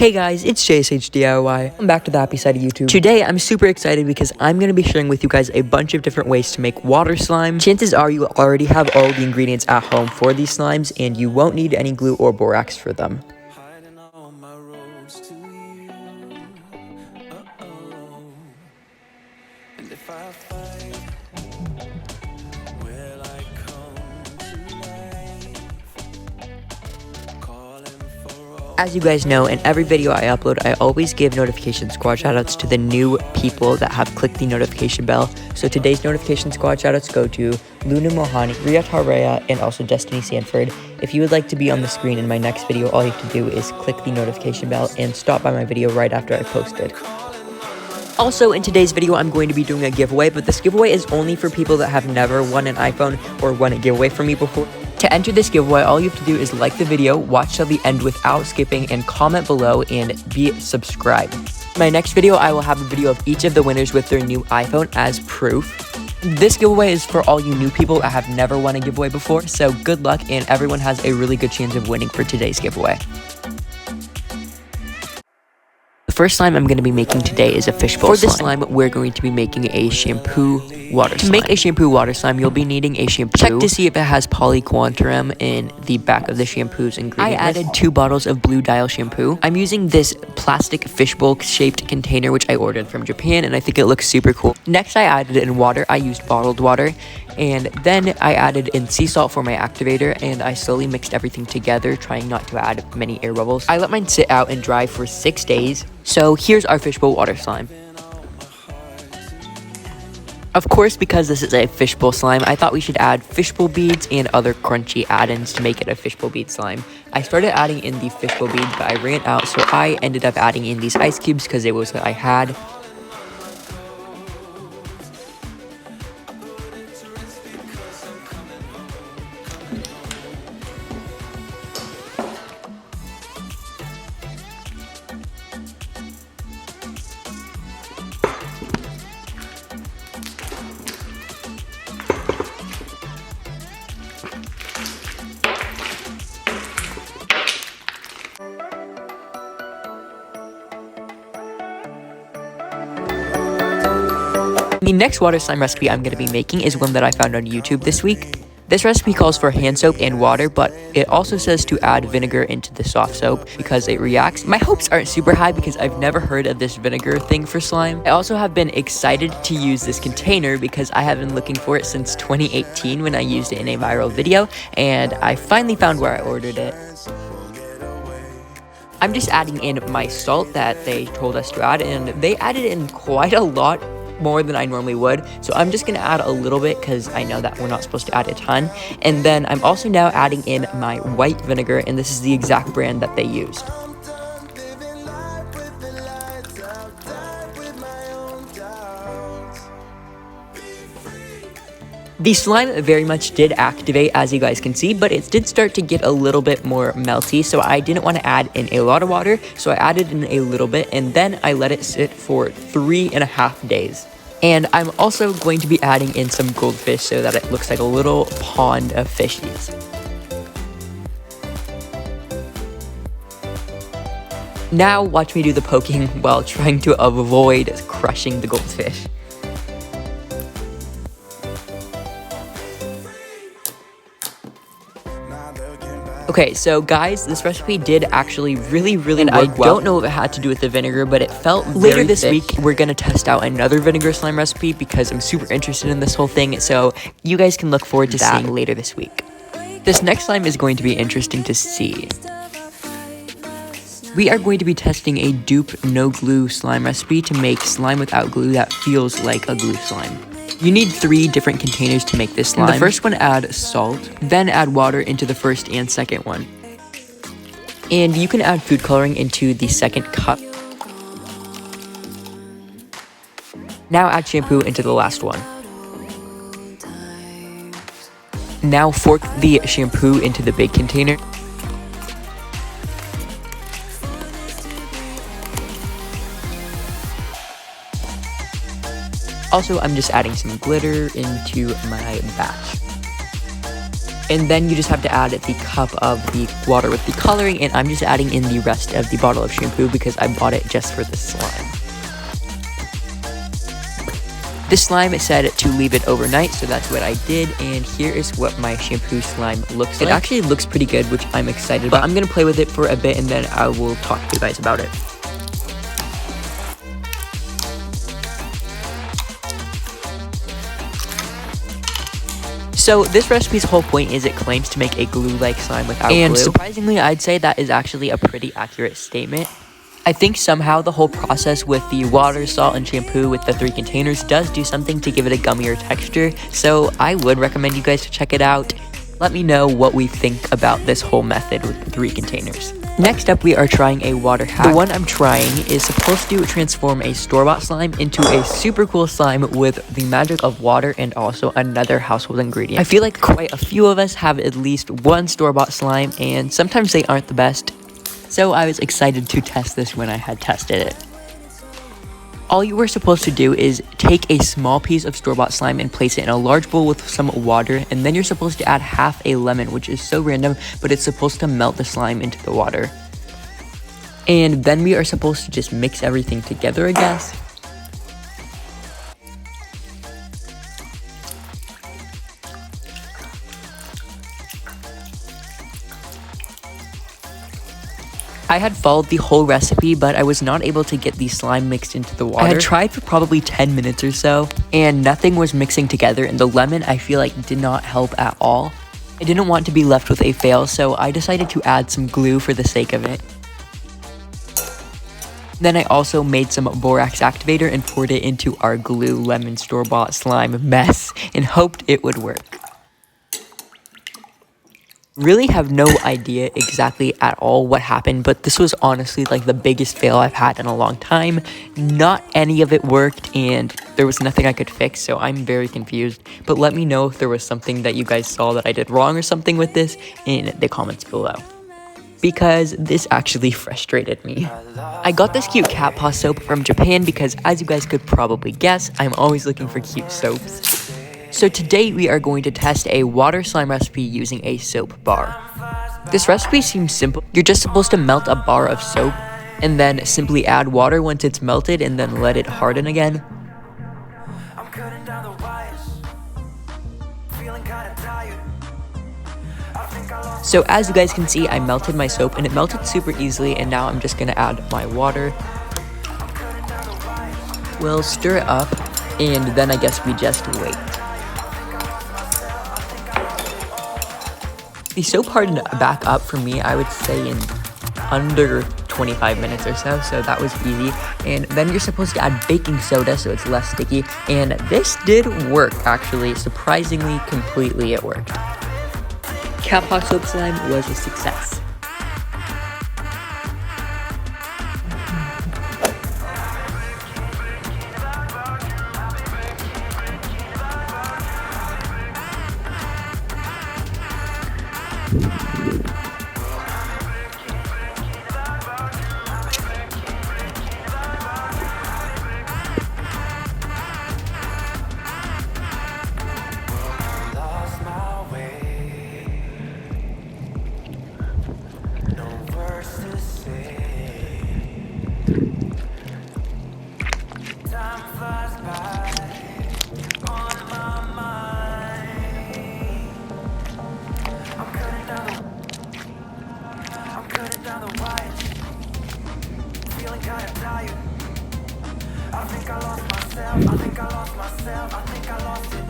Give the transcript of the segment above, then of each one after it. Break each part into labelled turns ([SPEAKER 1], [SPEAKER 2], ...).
[SPEAKER 1] Hey guys, it's JSHDIY. I'm back to the happy side of YouTube. Today, I'm super excited because I'm going to be sharing with you guys a bunch of different ways to make water slime. Chances are you already have all the ingredients at home for these slimes, and you won't need any glue or borax for them. As you guys know, in every video I upload, I always give notification squad shoutouts to the new people that have clicked the notification bell. So today's notification squad shoutouts go to Luna Mohani, Ria Tarrea, and also Destiny Sanford. If you would like to be on the screen in my next video, all you have to do is click the notification bell and stop by my video right after I post it. Also, in today's video, I'm going to be doing a giveaway, but this giveaway is only for people that have never won an iPhone or won a giveaway from me before. To enter this giveaway, all you have to do is like the video, watch till the end without skipping, and comment below and be subscribed. In my next video, I will have a video of each of the winners with their new iPhone as proof. This giveaway is for all you new people that have never won a giveaway before, so good luck, and everyone has a really good chance of winning for today's giveaway. The first slime I'm going to be making today is a fishbowl slime. For this slime, we're going to be making a shampoo water slime. To make a shampoo water slime, you'll be needing a shampoo. Check to see if it has polyquantum in the back of the shampoo's ingredient list. I added 2 bottles of blue dial shampoo. I'm using this plastic fishbowl shaped container, which I ordered from Japan, and I think it looks super cool. Next, I added in water. I used bottled water. And then I added in sea salt for my activator, and I slowly mixed everything together, trying not to add many air bubbles. I let mine sit out and dry for 6 days. So here's our fishbowl water slime. Of course, because this is a fishbowl slime, I thought we should add fishbowl beads and other crunchy add-ins to make it a fishbowl bead slime. I started adding in the fishbowl beads, but I ran out, so I ended up adding in these ice cubes because it was what I had. The next water slime recipe I'm going to be making is one that I found on YouTube this week. This recipe calls for hand soap and water, but it also says to add vinegar into the soft soap because it reacts. My hopes aren't super high because I've never heard of this vinegar thing for slime. I also have been excited to use this container because I have been looking for it since 2018 when I used it in a viral video, and I finally found where I ordered it. I'm just adding in my salt that they told us to add, and they added in quite a lot more than I normally would, so I'm just gonna add a little bit because I know that we're not supposed to add a ton. And then I'm also now adding in my white vinegar, and this is the exact brand that they used. The slime very much did activate, as you guys can see, but it did start to get a little bit more melty, so I didn't want to add in a lot of water, so I added in a little bit, and then I let it sit for 3.5 days. And I'm also going to be adding in some goldfish so that it looks like a little pond of fishies. Now watch me do the poking while trying to avoid crushing the goldfish. Okay, so guys, this recipe did actually really work well. I don't know if it had to do with the vinegar, but it felt very thick. Later this week, we're gonna test out another vinegar slime recipe because I'm super interested in this whole thing, so you guys can look forward to seeing later this week. This next slime is going to be interesting to see. We are going to be testing a dupe no glue slime recipe to make slime without glue that feels like a glue slime. You need 3 different containers to make this slime. In the first one, add salt, then add water into the first and second one. And you can add food coloring into the second cup. Now add shampoo into the last one. Now fork the shampoo into the big container. Also, I'm just adding some glitter into my batch. And then you just have to add the cup of the water with the coloring, and I'm just adding in the rest of the bottle of shampoo because I bought it just for the slime. This slime, it said to leave it overnight, so that's what I did, and here is what my shampoo slime looks like. It actually looks pretty good, which I'm excited about. But I'm going to play with it for a bit, and then I will talk to you guys about it. So this recipe's whole point is it claims to make a glue-like slime without glue. And surprisingly, I'd say that is actually a pretty accurate statement. I think somehow the whole process with the water, salt, and shampoo with the 3 containers does do something to give it a gummier texture, so I would recommend you guys to check it out. Let me know what we think about this whole method with the 3 containers. Next up, we are trying a water hack. The one I'm trying is supposed to transform a store-bought slime into a super cool slime with the magic of water and also another household ingredient. I feel like quite a few of us have at least one store-bought slime, and sometimes they aren't the best. So I was excited to test this when I had tested it. All you were supposed to do is take a small piece of store-bought slime and place it in a large bowl with some water, and then you're supposed to add half a lemon, which is so random, but it's supposed to melt the slime into the water. And then we are supposed to just mix everything together, I guess. I had followed the whole recipe, but I was not able to get the slime mixed into the water. I had tried for probably 10 minutes or so, and nothing was mixing together, and the lemon, I feel like, did not help at all. I didn't want to be left with a fail, so I decided to add some glue for the sake of it. Then I also made some borax activator and poured it into our glue lemon store-bought slime mess and hoped it would work. Really have no idea exactly at all what happened, but this was honestly like the biggest fail I've had in a long time. Not any of it worked, and there was nothing I could fix, so I'm very confused. But let me know if there was something that you guys saw that I did wrong or something with this in the comments below, because this actually frustrated me. I got this cute cat paw soap from Japan because, as you guys could probably guess, I'm always looking for cute soaps. So today we are going to test a water slime recipe using a soap bar. This recipe seems simple. You're just supposed to melt a bar of soap and then simply add water once it's melted and then let it harden again. So as you guys can see, I melted my soap and it melted super easily, and now I'm just gonna add my water. We'll stir it up, and then I guess we just wait. The soap hardened back up for me, I would say, in under 25 minutes or so, so that was easy. And then you're supposed to add baking soda so it's less sticky, and this did work, actually. Surprisingly, completely it worked. Cat paw soap slime was a success.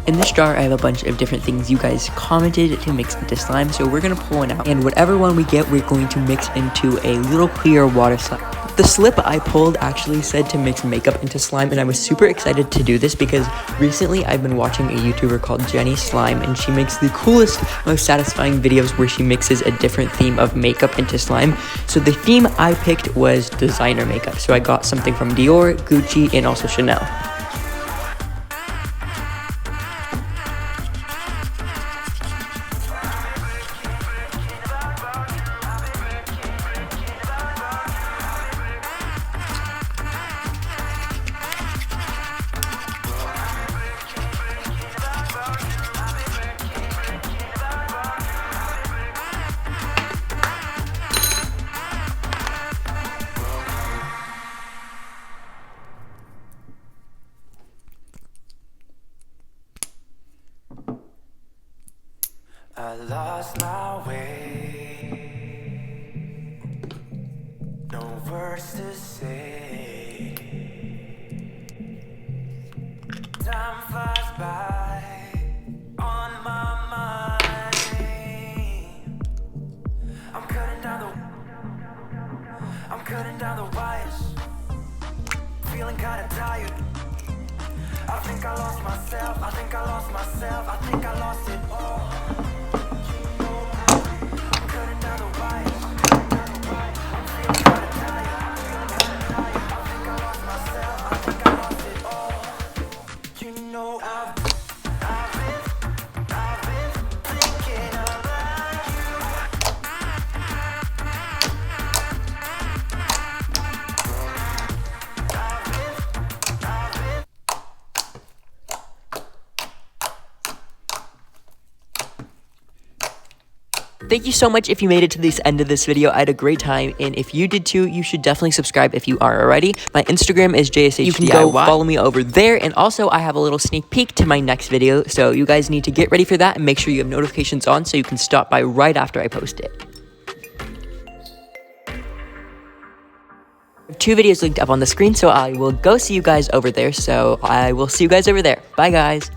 [SPEAKER 1] In this jar, I have a bunch of different things you guys commented to mix into slime, so we're going to pull one out, and whatever one we get, we're going to mix into a little clear water slime. The slip I pulled actually said to mix makeup into slime, and I was super excited to do this because recently I've been watching a YouTuber called Jenny Slime, and she makes the coolest, most satisfying videos where she mixes a different theme of makeup into slime. So the theme I picked was designer makeup, so I got something from Dior, Gucci, and also Chanel.
[SPEAKER 2] lost my way. No words to say. Time flies by on my mind. I'm cutting down the wires. Feeling kinda tired. I think I lost myself. I think I lost myself. I think I lost it all. I'm cutting down the wires. I'm feeling kinda tired. I think I lost myself. I think I lost it all. You know I've been thinking about you.
[SPEAKER 1] Thank you so much if you made it to this end of this video. I had a great time, and if you did too, you should definitely subscribe if you are already. My Instagram is JSHDIY. You can go follow me over there, and also I have a little sneak peek to my next video, so you guys need to get ready for that and make sure you have notifications on so you can stop by right after I post it. I have 2 videos linked up on the screen, so I will go see you guys over there, so I will see you guys over there. Bye, guys.